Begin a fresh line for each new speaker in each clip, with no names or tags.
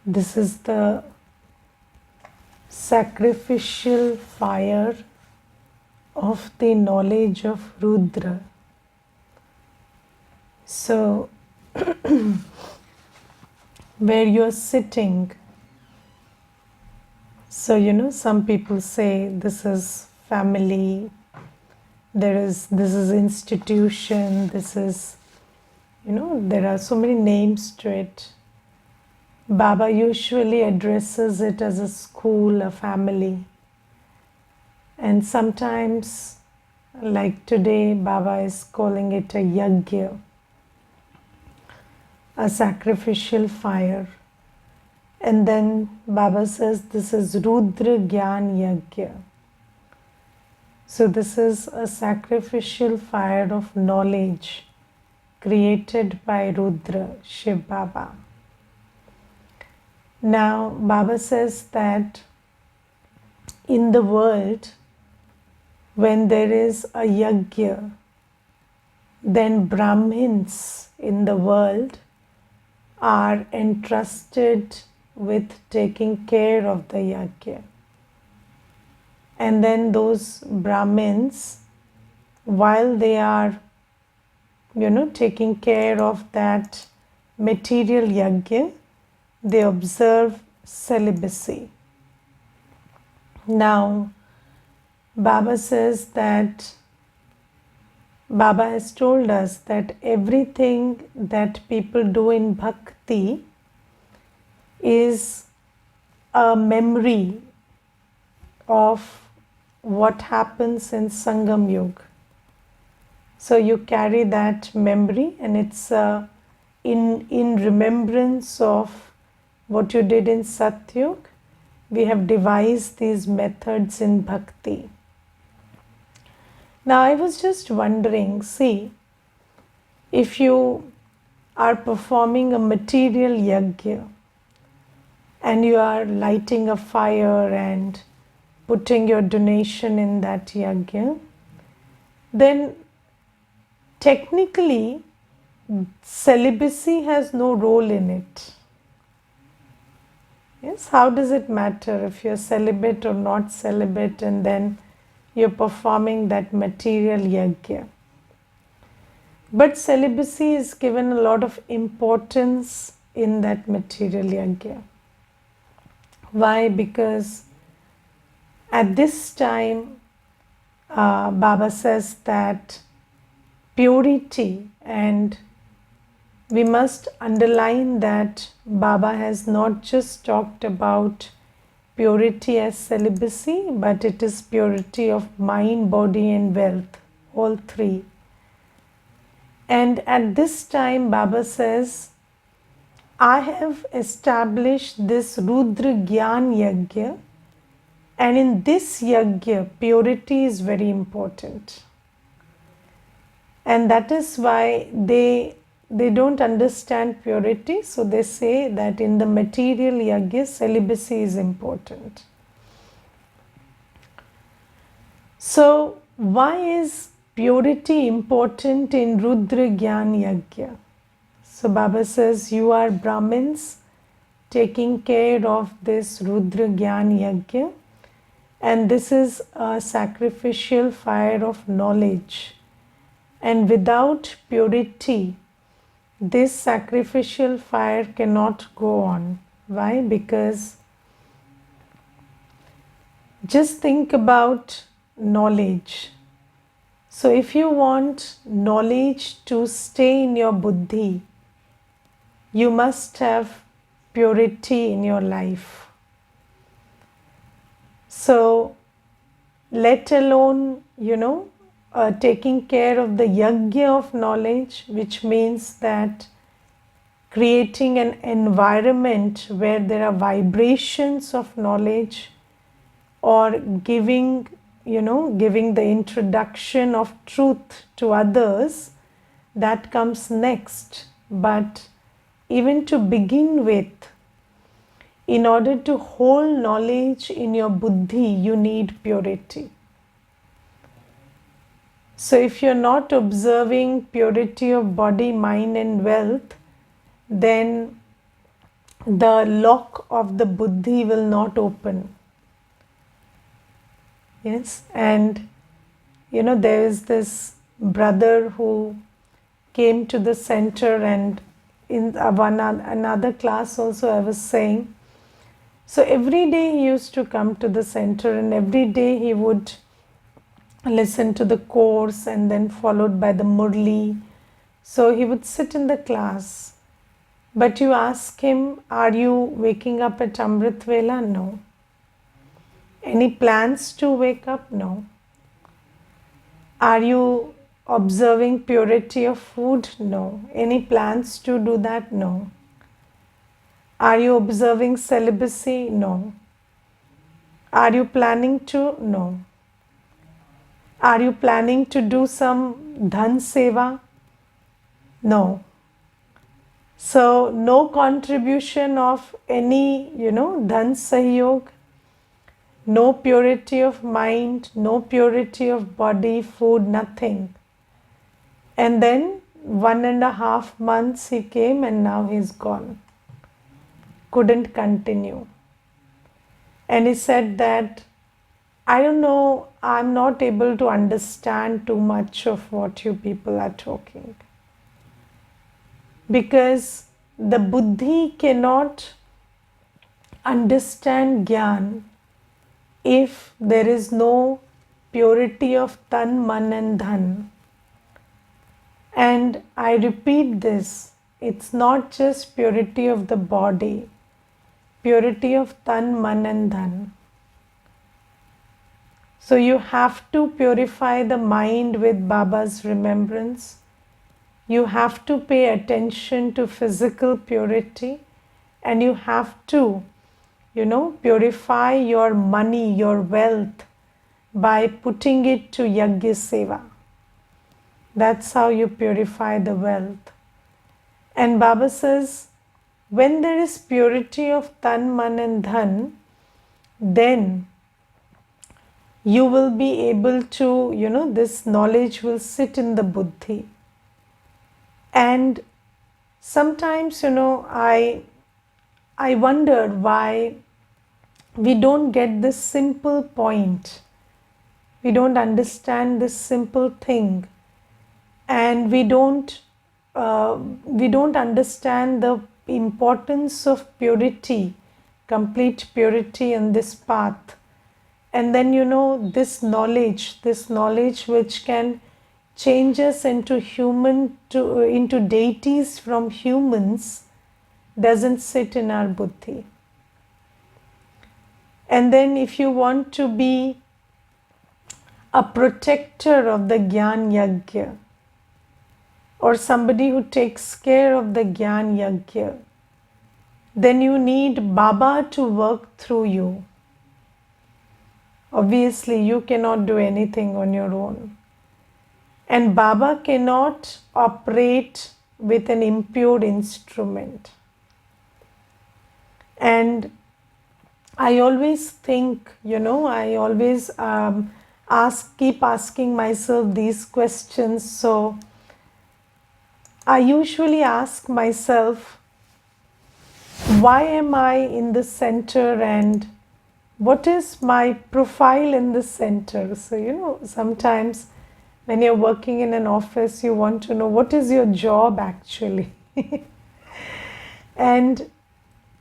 This is the sacrificial fire of the knowledge of Rudra. So, where you're sitting, so some people say this is family, this is institution, this is, there are so many names to it. Baba usually addresses it as a school, a family. And sometimes, like today, Baba is calling it a yajna, a sacrificial fire. And then Baba says this is Rudra Gyan Yajna. So this is a sacrificial fire of knowledge created by Rudra, Shiv Baba. Now Baba says that in the world, when there is a yajna, then Brahmins in the world are entrusted with taking care of the yajna. And then those Brahmins, while they are, taking care of that material yajna, they observe celibacy. Now, Baba says that Baba has told us that everything that people do in bhakti is a memory of what happens in Sangam Yuga. So you carry that memory, and it's in remembrance of what you did in Satyug. We have devised these methods in bhakti. Now I was just wondering, see, if you are performing a material yajna and you are lighting a fire and putting your donation in that yajna, then technically celibacy has no role in it. Yes, how does it matter if you're celibate or not celibate and then you're performing that material yajna? But celibacy is given a lot of importance in that material yajna. Why? Because at this time, Baba says that purity, and we must underline that Baba has not just talked about purity as celibacy, but it is purity of mind, body and wealth, all three. And at this time, Baba says, I have established this Rudra Gyan Yajna, and in this yajna, purity is very important. And that is why they don't understand purity, so they say that in the material yajna, celibacy is important. So why is purity important in Rudra Gyan Yajna? So Baba says, you are Brahmins taking care of this Rudra Gyan Yajna, and this is a sacrificial fire of knowledge. And without purity, this sacrificial fire cannot go on. Why? Because just think about knowledge. So if you want knowledge to stay in your buddhi, you must have purity in your life. So let alone, taking care of the yajna of knowledge, which means that creating an environment where there are vibrations of knowledge, or giving the introduction of truth to others, that comes next. But even to begin with, in order to hold knowledge in your buddhi, you need purity. So if you're not observing purity of body, mind and wealth, then the lock of the buddhi will not open. Yes, and there is this brother who came to the center, and in another class also I was saying, so every day he used to come to the center, and every day he would listen to the course and then followed by the murli. So he would sit in the class. But you ask him, are you waking up at Amrit Vela? No. Any plans to wake up? No. Are you observing purity of food? No. Any plans to do that? No. Are you observing celibacy? No. Are you planning to? No. Are you planning to do some dhan seva? No. So no contribution of any, dhan sahyog, no purity of mind, no purity of body, food, nothing. And then 1.5 months he came and now he's gone. Couldn't continue. And he said that, I don't know, I'm not able to understand too much of what you people are talking. Because the buddhi cannot understand gyan if there is no purity of tan, man and dhan. And I repeat this, it's not just purity of the body, purity of tan, man and dhan. So you have to purify the mind with Baba's remembrance. You have to pay attention to physical purity, and you have to, purify your money, your wealth by putting it to yajna seva. That's how you purify the wealth. And Baba says, when there is purity of tan, man and dhan, then you will be able to, this knowledge will sit in the buddhi. And sometimes, I wonder why we don't get this simple point. We don't understand this simple thing. And we don't understand the importance of purity, complete purity in this path. And then, this knowledge which can change us into into deities from humans, doesn't sit in our buddhi. And then if you want to be a protector of the Gyan Yajna, or somebody who takes care of the Gyan Yajna, then you need Baba to work through you. Obviously, you cannot do anything on your own. And Baba cannot operate with an impure instrument. And I always think, I always keep asking myself these questions. So I usually ask myself, why am I in the center and what is my profile in the center? So, sometimes when you're working in an office, you want to know what is your job actually. And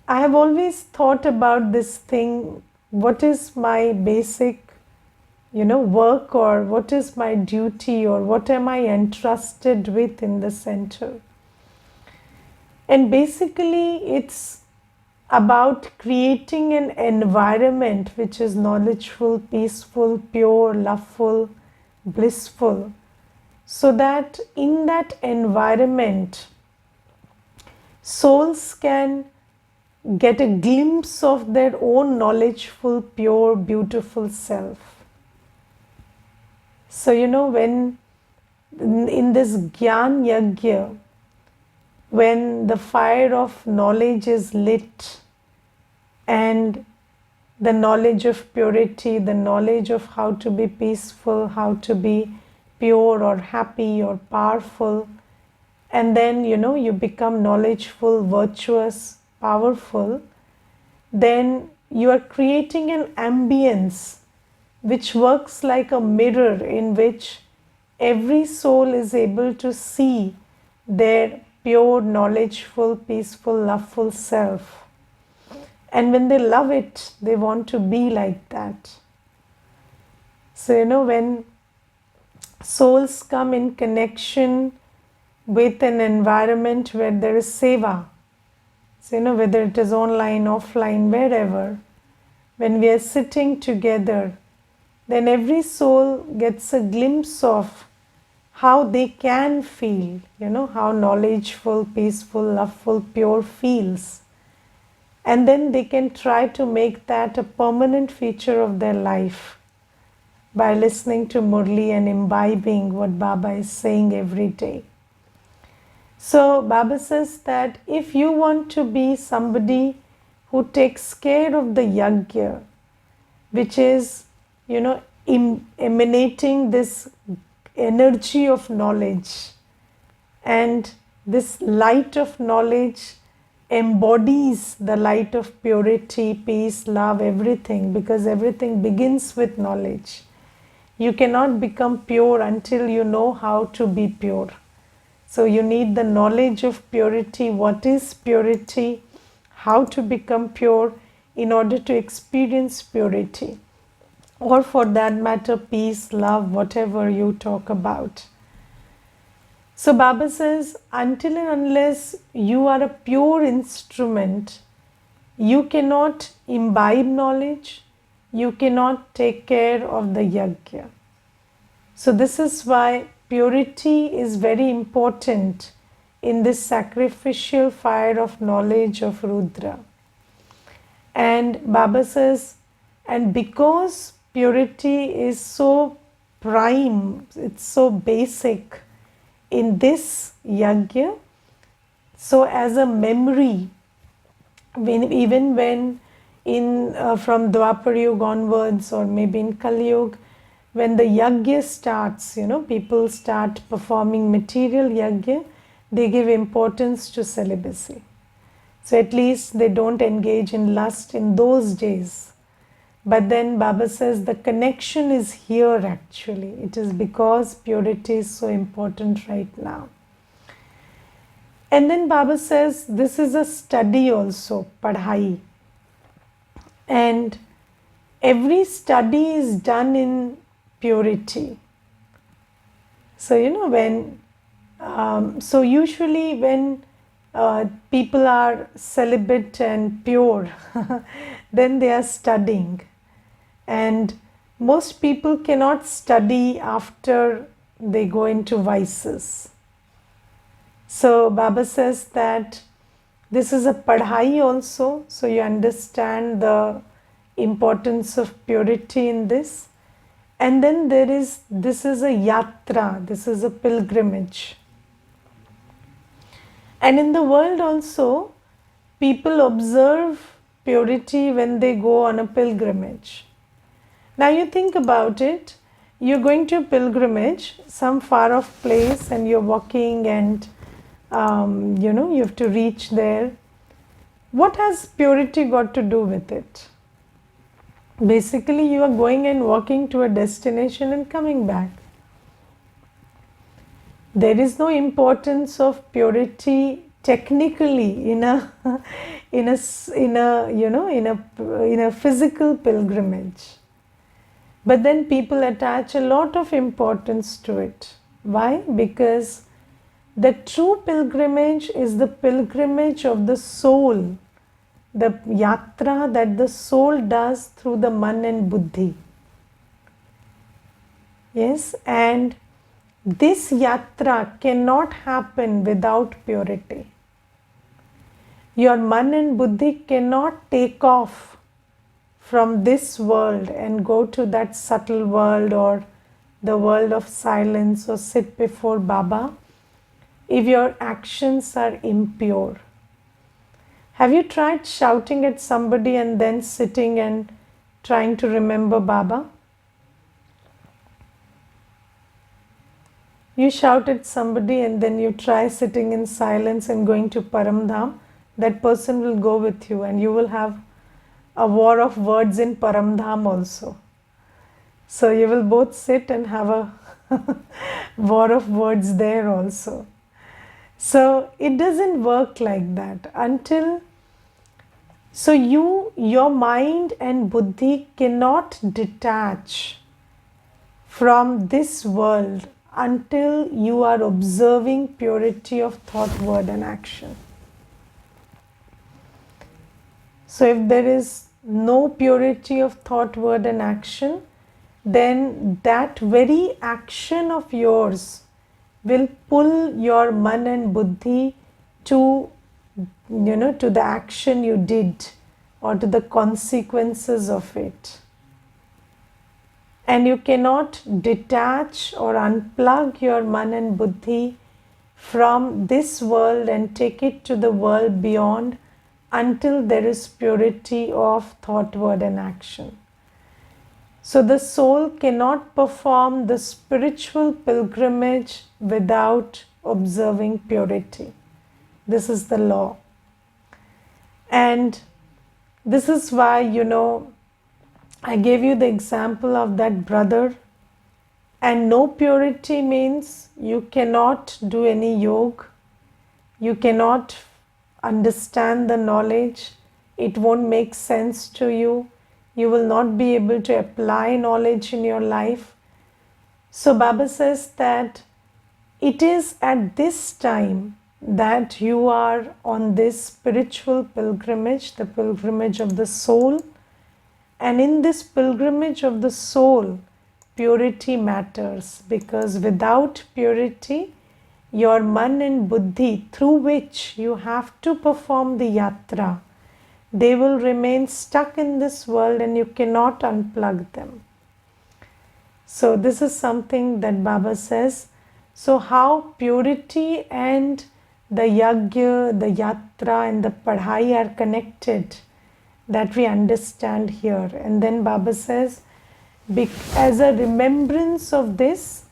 I have always thought about this thing, what is my basic, work, or what is my duty, or what am I entrusted with in the center? And basically it's about creating an environment which is knowledgeful, peaceful, pure, loveful, blissful, so that in that environment souls can get a glimpse of their own knowledgeful, pure, beautiful self. So, when in this Gyan Yajna, when the fire of knowledge is lit and the knowledge of purity, the knowledge of how to be peaceful, how to be pure or happy or powerful, and then, you become knowledgeful, virtuous, powerful, then you are creating an ambience which works like a mirror in which every soul is able to see their pure, knowledgeful, peaceful, loveful self. And when they love it, they want to be like that. So, when souls come in connection with an environment where there is seva, so, whether it is online, offline, wherever, when we are sitting together, then every soul gets a glimpse of how they can feel, how knowledgeful, peaceful, loveful, pure feels. And then they can try to make that a permanent feature of their life by listening to Murli and imbibing what Baba is saying every day. So Baba says that if you want to be somebody who takes care of the yajna, which is, emanating this energy of knowledge, and this light of knowledge embodies the light of purity, peace, love, everything, because everything begins with knowledge. You cannot become pure until you know how to be pure. So you need the knowledge of purity, what is purity, how to become pure in order to experience purity, or for that matter, peace, love, whatever you talk about. So Baba says, until and unless you are a pure instrument, you cannot imbibe knowledge, you cannot take care of the yajna. So this is why purity is very important in this sacrificial fire of knowledge of Rudra. And Baba says, and because purity is so prime, it's so basic in this yajna, so as a memory, even when from Dwapar Yuga onwards, or maybe in Kali Yuga, when the yajna starts, people start performing material yajna, they give importance to celibacy. So at least they don't engage in lust in those days. But then Baba says the connection is here actually. It is because purity is so important right now. And then Baba says this is a study also, padhai. And every study is done in purity. So, so usually when people are celibate and pure, then they are studying. And most people cannot study after they go into vices. So Baba says that this is a padhai also, so you understand the importance of purity in this. And then this is a yatra, this is a pilgrimage. And in the world also, people observe purity when they go on a pilgrimage. Now you think about it, you're going to a pilgrimage, some far off place, and you're walking and you have to reach there. What has purity got to do with it? Basically, you are going and walking to a destination and coming back. There is no importance of purity technically in a physical pilgrimage. But then people attach a lot of importance to it. Why? Because the true pilgrimage is the pilgrimage of the soul, the yatra that the soul does through the man and buddhi. Yes, and this yatra cannot happen without purity. Your man and buddhi cannot take off from this world and go to that subtle world or the world of silence or sit before Baba if your actions are impure. Have you tried shouting at somebody and then sitting and trying to remember Baba? You shout at somebody and then you try sitting in silence and going to Param Dham. that person will go with you, and you will have a war of words in Paramdham also. So you will both sit and have a war of words there also. So it doesn't work like that until, so your mind and buddhi cannot detach from this world until you are observing purity of thought, word and action. So if there is no purity of thought, word and action, then that very action of yours will pull your man and buddhi to, to the action you did or to the consequences of it. And you cannot detach or unplug your man and buddhi from this world and take it to the world beyond until there is purity of thought, word and action. So the soul cannot perform the spiritual pilgrimage without observing purity. This is the law. And this is why, I gave you the example of that brother. And no purity means you cannot do any yoga. You cannot understand the knowledge. It won't make sense to you. You will not be able to apply knowledge in your life. So Baba says that it is at this time that you are on this spiritual pilgrimage, the pilgrimage of the soul. And in this pilgrimage of the soul, purity matters, because without purity, your man and buddhi, through which you have to perform the yatra, they will remain stuck in this world and you cannot unplug them. So this is something that Baba says. So how purity and the yajna, the yatra and the padhai are connected, that we understand here. And then Baba says, as a remembrance of this,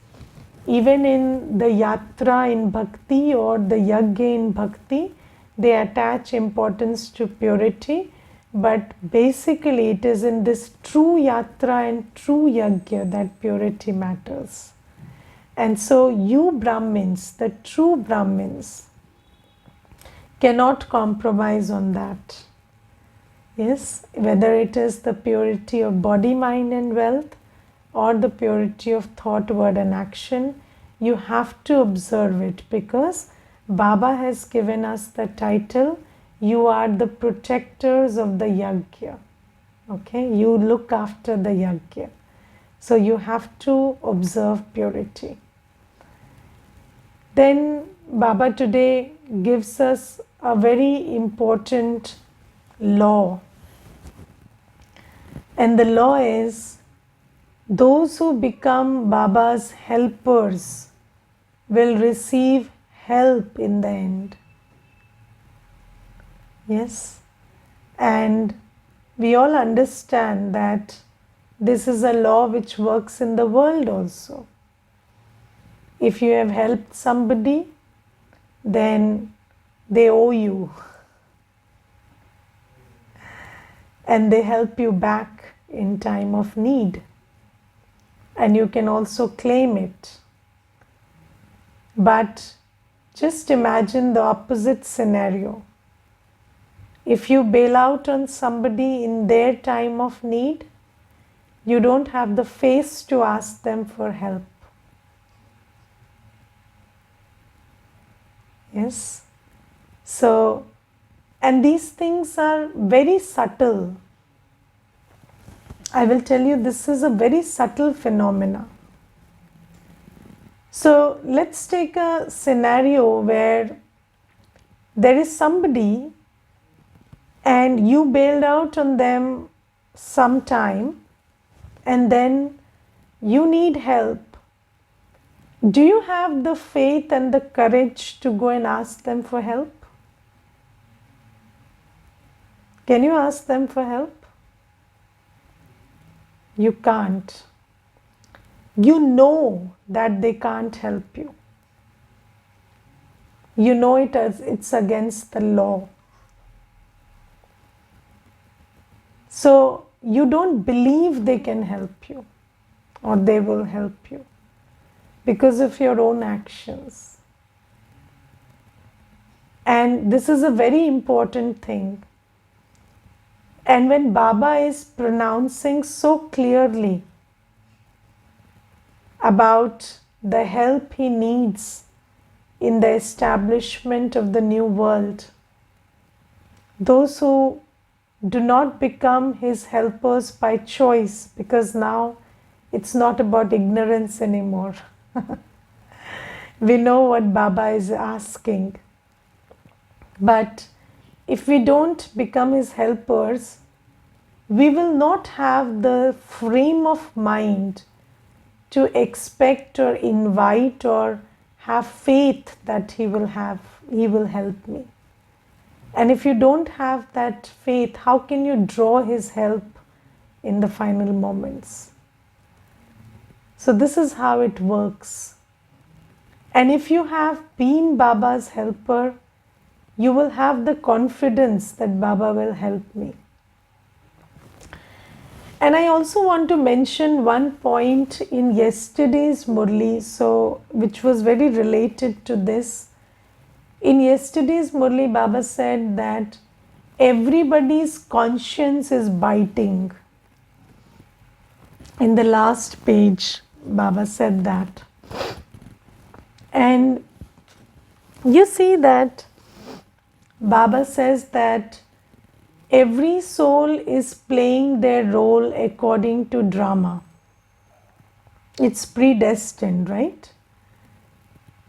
even in the yatra in bhakti or the yajna in bhakti, they attach importance to purity, but basically it is in this true yatra and true yajna that purity matters. And so you Brahmins, the true Brahmins, cannot compromise on that. Yes, whether it is the purity of body, mind and wealth or the purity of thought, word and action, you have to observe it, because Baba has given us the title, you are the protectors of the yajna. Okay, you look after the yajna. So you have to observe purity. Then Baba today gives us a very important law. And the law is, those who become Baba's helpers will receive help in the end. Yes, and we all understand that this is a law which works in the world also. If you have helped somebody, then they owe you and they help you back in time of need, and you can also claim it. But just imagine the opposite scenario. If you bail out on somebody in their time of need, you don't have the face to ask them for help. Yes. So, and these things are very subtle. I will tell you, this is a very subtle phenomena. So let's take a scenario where there is somebody and you bailed out on them sometime and then you need help. Do you have the faith and the courage to go and ask them for help? Can you ask them for help? You can't. You know that they can't help you. You know it as it's against the law. So you don't believe they can help you or they will help you because of your own actions. And this is a very important thing. And when Baba is pronouncing so clearly about the help he needs in the establishment of the new world, those who do not become his helpers by choice, because now it's not about ignorance anymore. We know what Baba is asking. But if we don't become his helpers, we will not have the frame of mind to expect or invite or have faith that he will help me. And if you don't have that faith, how can you draw his help in the final moments? So this is how it works. And if you have been Baba's helper, you will have the confidence that Baba will help me. And I also want to mention one point in yesterday's Murli, which was very related to this. In yesterday's Murli, Baba said that everybody's conscience is biting. In the last page, Baba said that. And you see that Baba says that every soul is playing their role according to drama. It's predestined, right?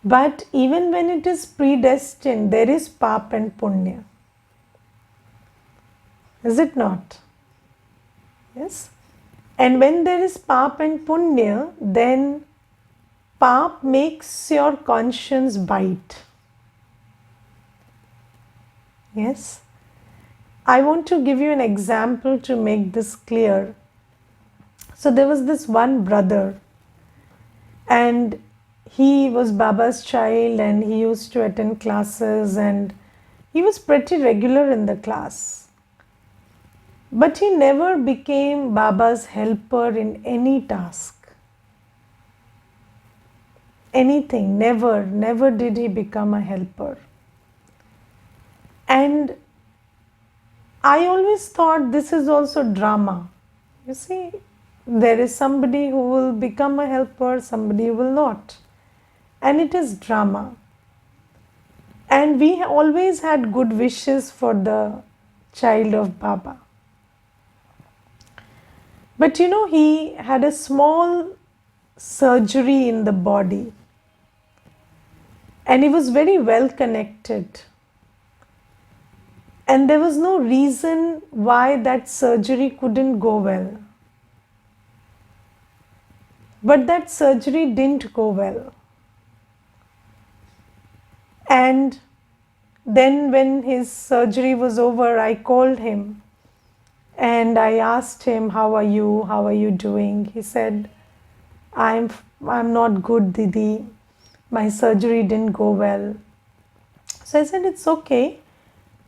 But even when it is predestined, there is pap and punya. Is it not? Yes. And when there is pap and punya, then pap makes your conscience bite. Yes. I want to give you an example to make this clear. So there was this one brother, and he was Baba's child and he used to attend classes and he was pretty regular in the class. But he never became Baba's helper in any task. Anything, never did he become a helper. And I always thought this is also drama. You see, there is somebody who will become a helper, somebody who will not. And it is drama. And we always had good wishes for the child of Baba. But you know, he had a small surgery in the body. And he was very well connected. And there was no reason why that surgery couldn't go well. But that surgery didn't go well. And then when his surgery was over, I called him and I asked him, how are you doing? He said, I'm not good, Didi. My surgery didn't go well. So I said, it's okay.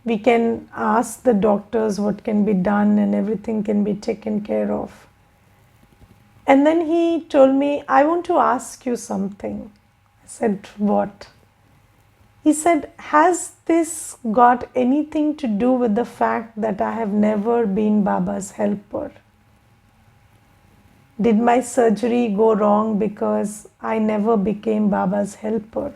We can ask the doctors what can be done and everything can be taken care of. And then he told me, I want to ask you something. I said, what? He said, has this got anything to do with the fact that I have never been Baba's helper? Did my surgery go wrong because I never became Baba's helper?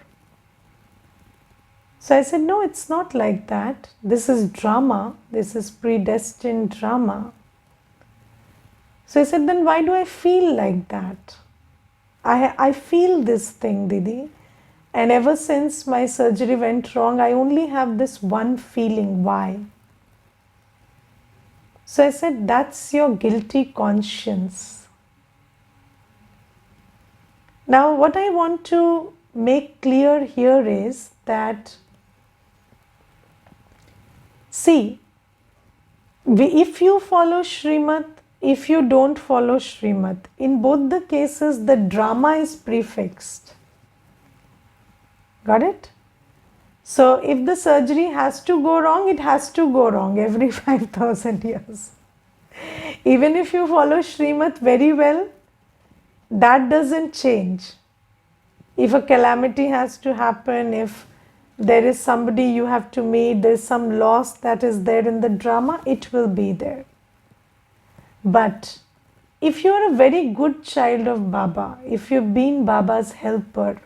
So I said, no, it's not like that. This is drama. This is predestined drama. So I said, then why do I feel like that? I feel this thing, Didi. And ever since my surgery went wrong, I only have this one feeling. Why? So I said, that's your guilty conscience. Now, what I want to make clear here is that, see, if you follow Srimad, if you don't follow Srimad, in both the cases, the drama is prefixed. Got it? So if the surgery has to go wrong, it has to go wrong every 5,000 years. Even if you follow Srimad very well, that doesn't change. If a calamity has to happen, if there is somebody you have to meet, there's some loss that is there in the drama, it will be there. But if you are a very good child of Baba, if you've been Baba's helper,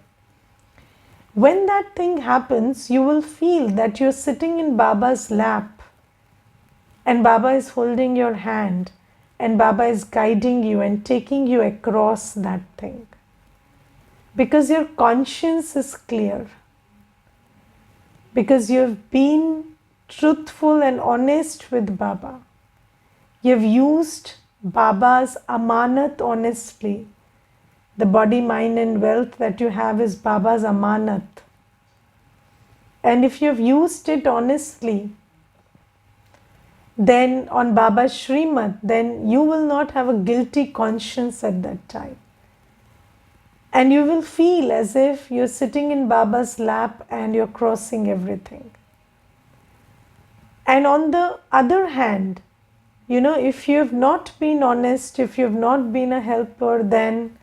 when that thing happens, you will feel that you're sitting in Baba's lap and Baba is holding your hand and Baba is guiding you and taking you across that thing. Because your conscience is clear. Because you've been truthful and honest with Baba. You've used Baba's amanat honestly. The body, mind and wealth that you have is Baba's amanat. And if you've used it honestly, then on Baba's Srimad, then you will not have a guilty conscience at that time. And you will feel as if you're sitting in Baba's lap and you're crossing everything. And on the other hand, if you have not been honest, if you have not been a helper, then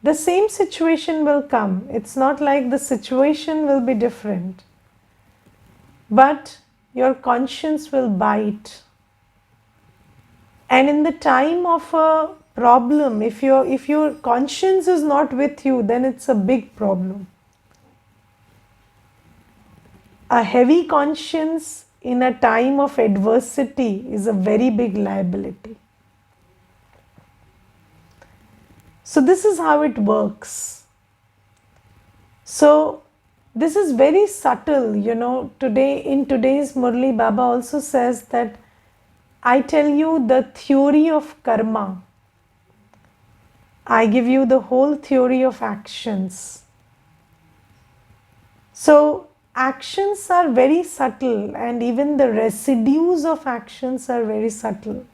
the same situation will come. It's not like the situation will be different. But your conscience will bite. And in the time of a problem, if your conscience is not with you, then it's a big problem. A heavy conscience in a time of adversity is a very big liability. So this is how it works. So this is very subtle, today in today's Murli, Baba also says that I tell you the theory of karma. I give you the whole theory of actions. So actions are very subtle and even the residues of actions are very subtle.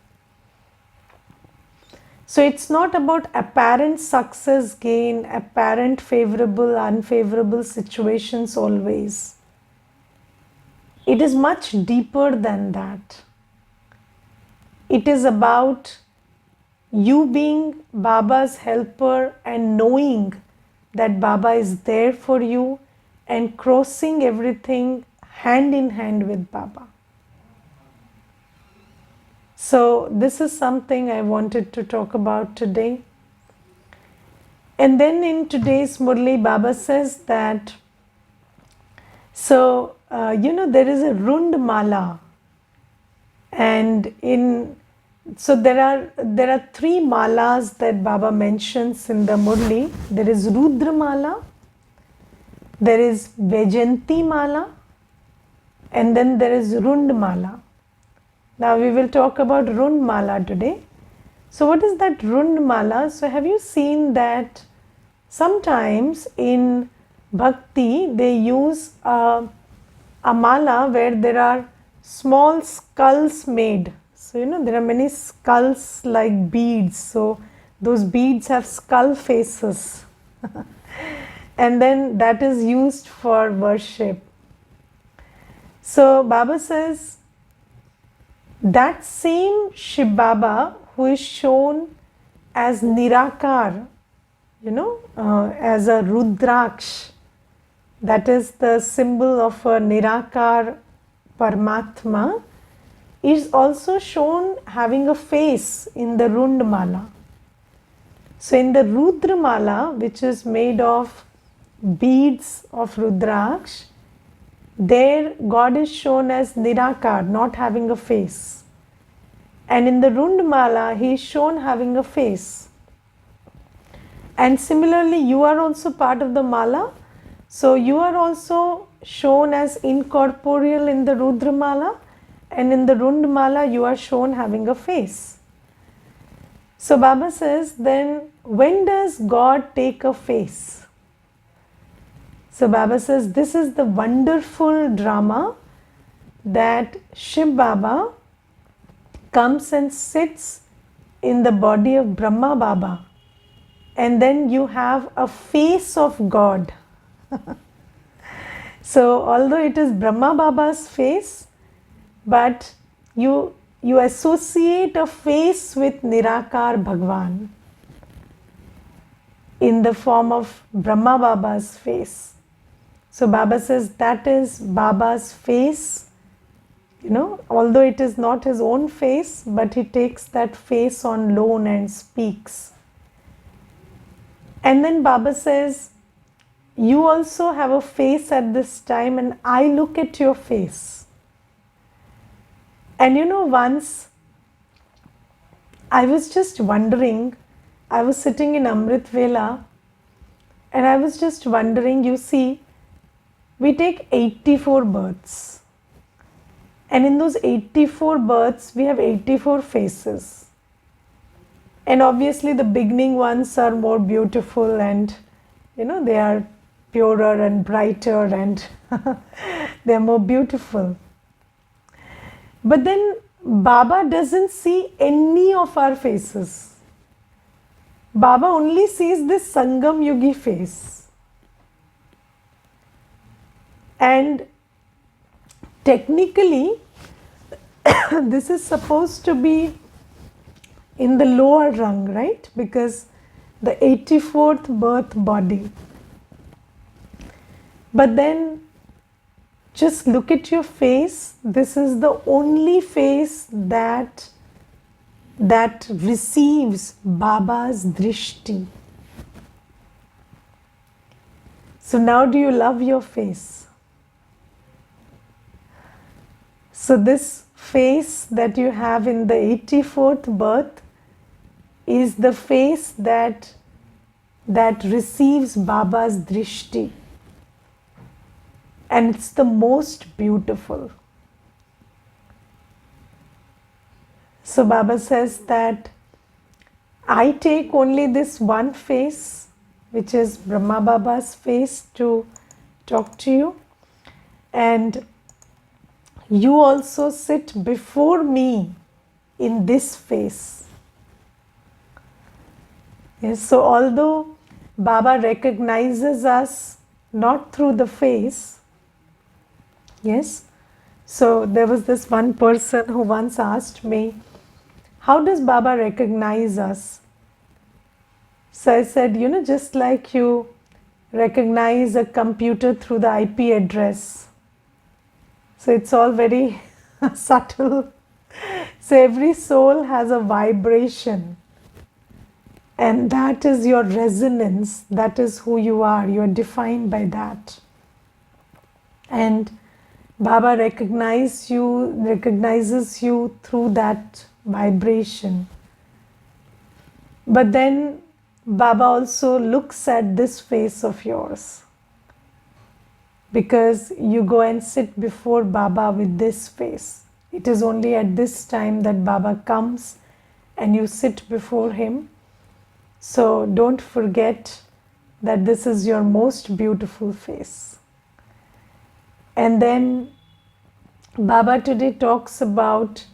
So it's not about apparent success, gain, apparent favorable, unfavorable situations always. It is much deeper than that. It is about you being Baba's helper and knowing that Baba is there for you and crossing everything hand in hand with Baba. So this is something I wanted to talk about today. And then in today's Murli, Baba says that, there is a Rund Mala. And so there are three malas that Baba mentions in the Murli. There is Rudra Mala, there is Vajanti Mala, and then there is Rund Mala. Now we will talk about Rund Mala today. So what is that Rund Mala? So have you seen that sometimes in Bhakti they use a mala where there are small skulls made. So there are many skulls like beads. So those beads have skull faces. And then that is used for worship. So Baba says, that same Shiv Baba who is shown as Nirakar, as a Rudraksh, that is the symbol of a Nirakar Paramatma, is also shown having a face in the Rund Mala. So in the Rudra Mala, which is made of beads of Rudraksh, there God is shown as Nirakar, not having a face. And in the Rund Mala, he is shown having a face. And similarly, you are also part of the Mala. So you are also shown as incorporeal in the Rudra Mala. And in the Rund Mala, you are shown having a face. So Baba says, then when does God take a face? So Baba says, this is the wonderful drama that Shiv Baba comes and sits in the body of Brahma Baba. And then you have a face of God. So although it is Brahma Baba's face, but you you associate a face with Nirakar Bhagwan in the form of Brahma Baba's face. So Baba says that is Baba's face, although it is not his own face, but he takes that face on loan and speaks. And then Baba says, you also have a face at this time, and I look at your face. And once I was just wondering, I was sitting in Amrit Vela, and I was just wondering, you see, we take 84 births. And in those 84 births, we have 84 faces. And obviously the beginning ones are more beautiful, and they are purer and brighter, and they are more beautiful. But then Baba doesn't see any of our faces. Baba only sees this Sangam Yugi face. And technically, this is supposed to be in the lower rung, right? Because the 84th birth body. But then just look at your face. This is the only face that receives Baba's drishti. So now do you love your face? So this face that you have in the 84th birth is the face that receives Baba's drishti. And it's the most beautiful. So Baba says that I take only this one face, which is Brahma Baba's face, to talk to you. And you also sit before me in this face. Yes, so although Baba recognizes us not through the face, yes, so there was this one person who once asked me, how does Baba recognize us? So I said, just like you recognize a computer through the IP address. So it's all very subtle. So every soul has a vibration. And that is your resonance. That is who you are. You are defined by that. And Baba recognizes you through that vibration. But then Baba also looks at this face of yours, because you go and sit before Baba with this face. It is only at this time that Baba comes and you sit before him. So don't forget that this is your most beautiful face. And then Baba today talks about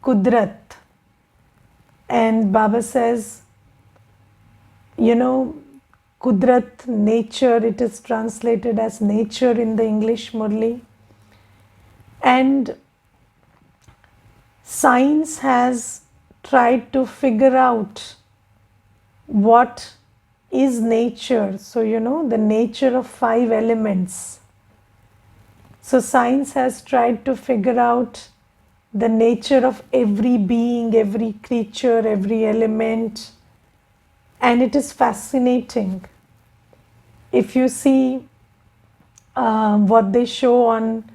Kudrat. And Baba says, Kudrat, nature, it is translated as nature in the English Murli. And science has tried to figure out what is nature. So, the nature of 5 elements. So science has tried to figure out the nature of every being, every creature, every element. And it is fascinating. If you see what they show on,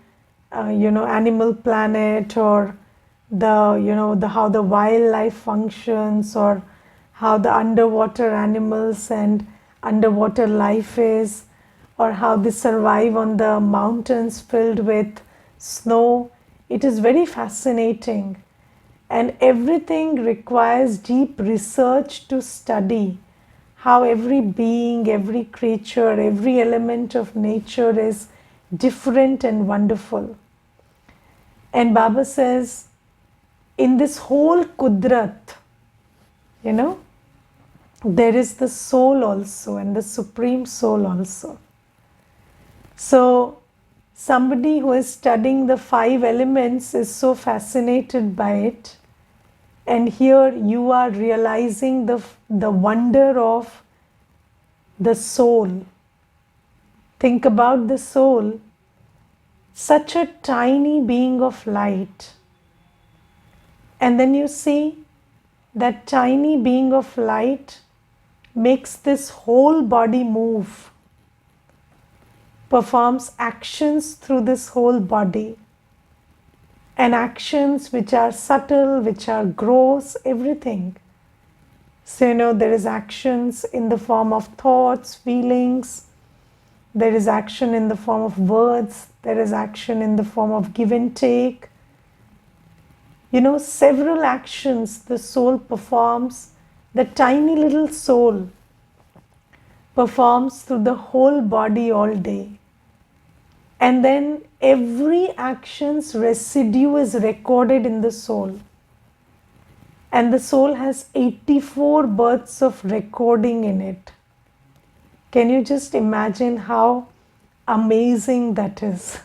Animal Planet, or how the wildlife functions, or how the underwater animals and underwater life is, or how they survive on the mountains filled with snow, it is very fascinating. And everything requires deep research to study how every being, every creature, every element of nature is different and wonderful. And Baba says, in this whole Kudrat, there is the soul also, and the Supreme Soul also. So somebody who is studying the five elements is so fascinated by it. And here you are realizing the wonder of the soul. Think about the soul, such a tiny being of light. And then you see that tiny being of light makes this whole body move, performs actions through this whole body, and actions which are subtle, which are gross, everything. So, there is actions in the form of thoughts, feelings, there is action in the form of words, there is action in the form of give and take. Several actions the soul performs, the tiny little soul performs through the whole body all day. And then every action's residue is recorded in the soul. And the soul has 84 births of recording in it. Can you just imagine how amazing that is?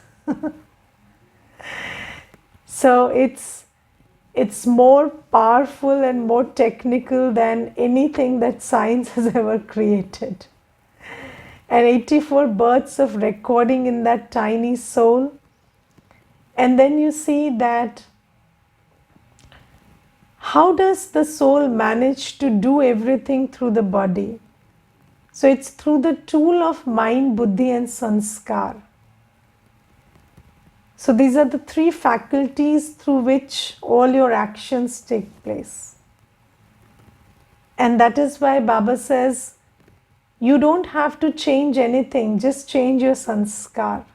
So it's more powerful and more technical than anything that science has ever created. And 84 births of recording in that tiny soul. And then you see that how does the soul manage to do everything through the body? So it's through the tool of mind, buddhi and sanskar. So these are the three faculties through which all your actions take place. And that is why Baba says, you don't have to change anything, just change your sanskar.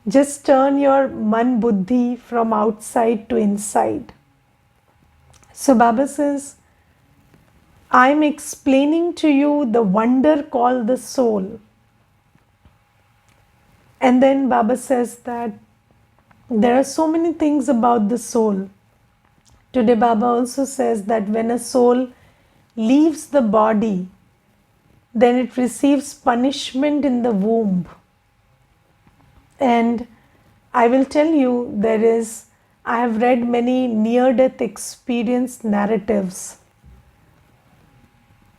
Just turn your man buddhi from outside to inside. So Baba says, I'm explaining to you the wonder called the soul. And then Baba says that there are so many things about the soul. Today Baba also says that when a soul leaves the body, then it receives punishment in the womb. And I will tell you, I have read many near-death experience narratives.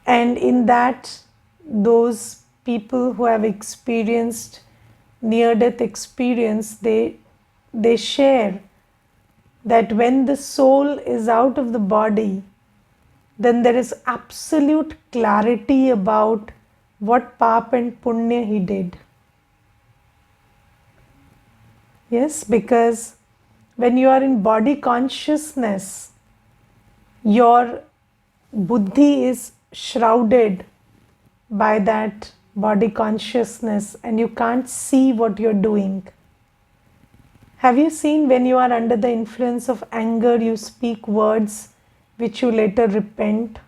And in that, those people who have experienced near-death experience, they share that when the soul is out of the body, then there is absolute clarity about what pap and punya he did. Yes, because when you are in body consciousness, your buddhi is shrouded by that body consciousness and you can't see what you're doing. Have you seen when you are under the influence of anger, you speak words which you later repent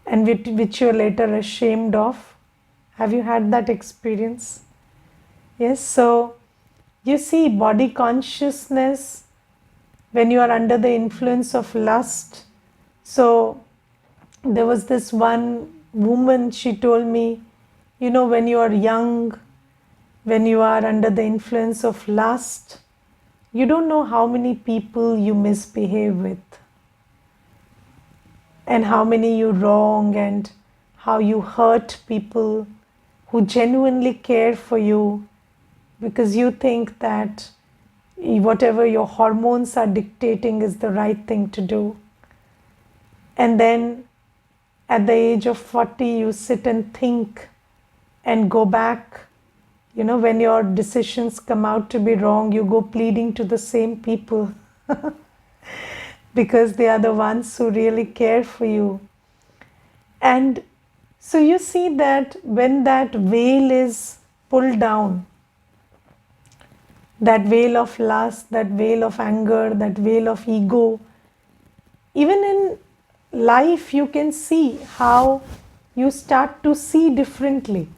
and which you're later ashamed of? Have you had that experience? Yes, so you see, body consciousness, when you are under the influence of lust. So there was this one woman, she told me, when you are young, when you are under the influence of lust, you don't know how many people you misbehave with and how many you wrong and how you hurt people who genuinely care for you, because you think that whatever your hormones are dictating is the right thing to do. And then at the age of 40, you sit and think and go back. When your decisions come out to be wrong, you go pleading to the same people because they are the ones who really care for you. And so you see that when that veil is pulled down, that veil of lust, that veil of anger, that veil of ego, even in life you can see how you start to see differently.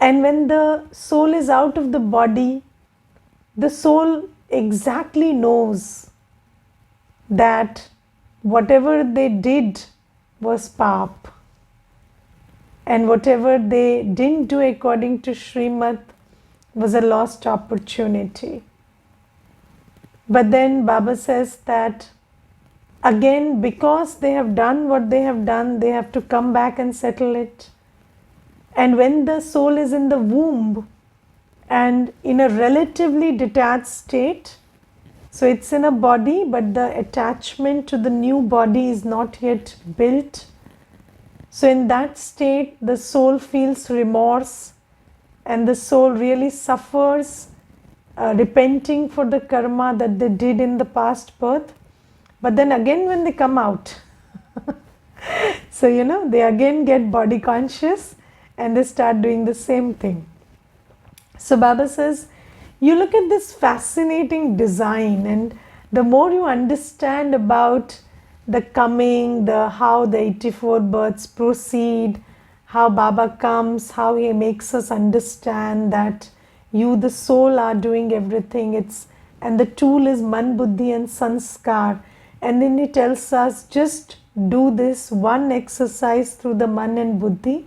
And when the soul is out of the body, the soul exactly knows that whatever they did was pap. and whatever they didn't do according to Srimad was a lost opportunity. But then Baba says that again, because they have done what they have done, they have to come back and settle it. And when the soul is in the womb and in a relatively detached state, so it's in a body, but the attachment to the new body is not yet built. So in that state, the soul feels remorse and the soul really suffers, repenting for the karma that they did in the past birth. But then again, when they come out, so they again get body conscious and they start doing the same thing. So Baba says, you look at this fascinating design, and the more you understand about the coming, how the 84 births proceed, how Baba comes, how he makes us understand that you, the soul, are doing everything. And the tool is Man, Buddhi and Sanskar. And then he tells us, just do this one exercise through the Man and Buddhi,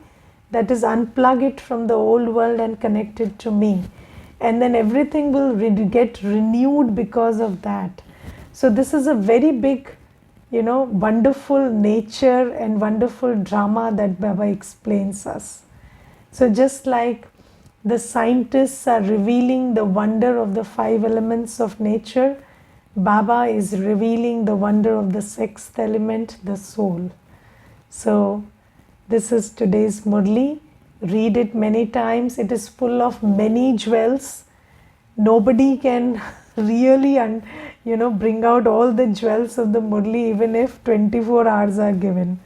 that is, unplug it from the old world and connect it to me. And then everything will get renewed because of that. So this is a very big, wonderful nature and wonderful drama that Baba explains us. So just like the scientists are revealing the wonder of the 5 elements of nature, Baba is revealing the wonder of the 6th element, the soul. So this is today's Murli. Read it many times. It is full of many jewels. Nobody can really bring out all the jewels of the Murli even if 24 hours are given.